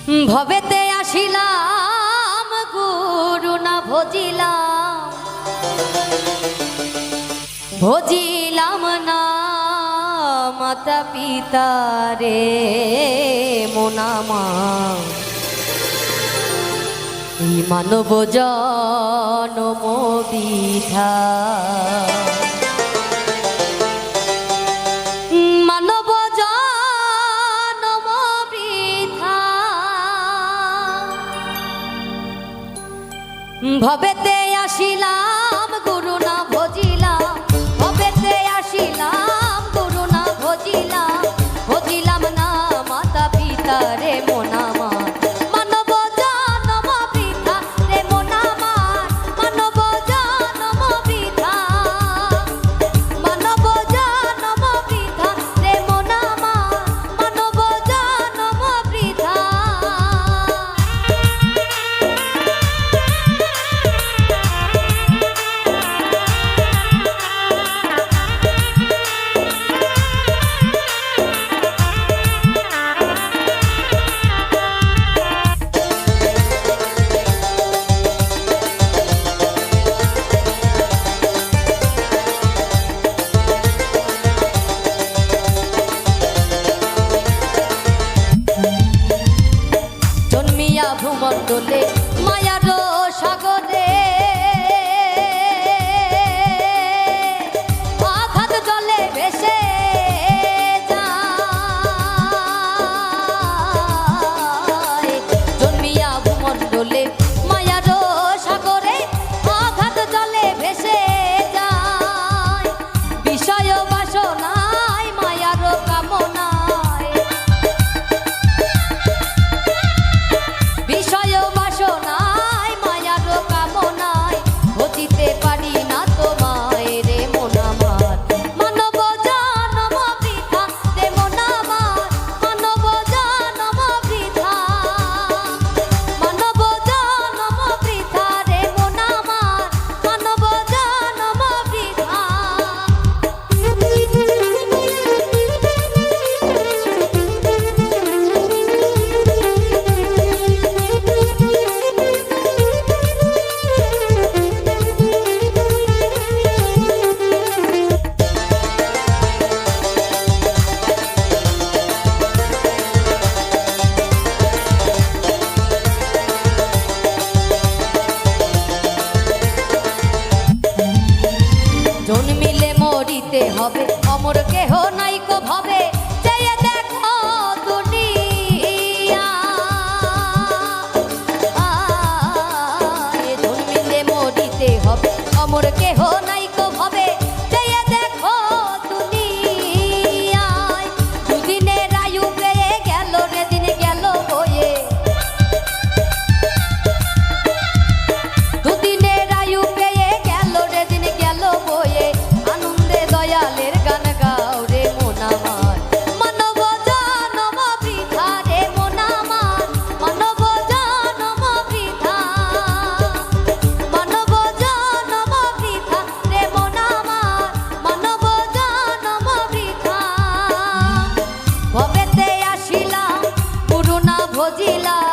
ভবেতে আসিলাম গুরু না ভজিলাম, ভজিলাম না মাতা পিতা রে মোনামা। এই মানব জনম বিধা, মানব জনম বৃথা। ভবেতে আসিলাম গুরু না ভজিলাম, ভবেতে আসিলাম গুরু না ভজিলাম, ভজিলাম না মাতা পিতা রে মোনামা। ভূমণ্ডলে মায়ার সাগরে আঘাত জলে ভেসে যায়। জন্মিয়া ভূমণ্ডলে মায়ার সাগরে আঘাত জলে ভেসে যায়। বিষয় বাসনায় মায়ার কামনায়, বিষয় বাসনায় মায়ার কামনায় ভজিতে পারি না তোমায় রে মোনামার। মানব জনম বৃথা রে মোনামার, মানব জনম বৃথা, মানব জনম বৃথা রে মোনামার, মানব জনম বৃথা। জন্মিলে মরিতে হবে, অমর কেহ নাইকো ভবে। চেয়ে দেখো দুনিয়া, জন্মিলে মরিতে হবে, অমর কেহ নাইকো ভবে। চেয়ে দেখো দুনিয়ায় দুদিনের আয়ু পেয়ে গেল রে দিন গেল বয়ে। দুদিনের আয়ু পেয়ে গেল রে দিন গেল বয়ে। আনন্দে দয়ালের গান গাও রে মোনামার। মানব জনম বৃথা রে মোনামার, মানব জনম বৃথা, মানব জনম বৃথা রে মোনামার, মানব জনম বৃথা। ভবেতে আসিলাম গুরু না ভজিলাম,